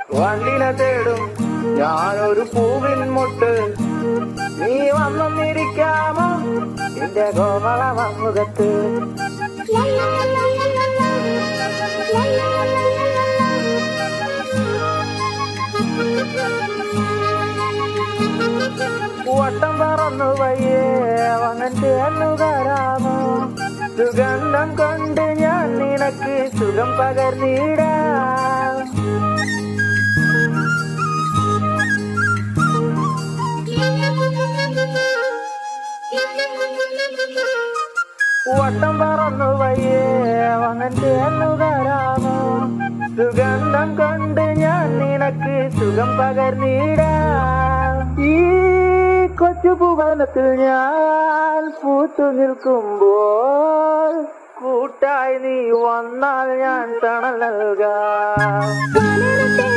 വണ്ടിനെ തേടും ഞാനൊരു പൂവിൻ മുട്ട്. നീ വന്നിരിക്കാമോ എന്റെ കോമള മുഖത്ത്? വട്ടം പറന്നു വയ്യേ വങ്ങന്റെ എന്നുകാരാമോ? സുഗന്ധം കൊണ്ട് ഞാൻ നിനക്ക് സുഖം പകർന്നിടാം. വട്ടം പറന്നു വയ്യേ വങ്ങന്റെ എന്നുകാരാമോ? സുഗന്ധം കൊണ്ട് ഞാൻ നിനക്ക് സുഖം പകർന്നിടാം. ഈ കൊച്ചു ഭുവനത്തിൽ ഞാൻ പൂത്തു നിൽക്കുമ്പോൾ കൂട്ടായി നീ വന്നാൽ ഞാൻ തണൽ നൽകാം.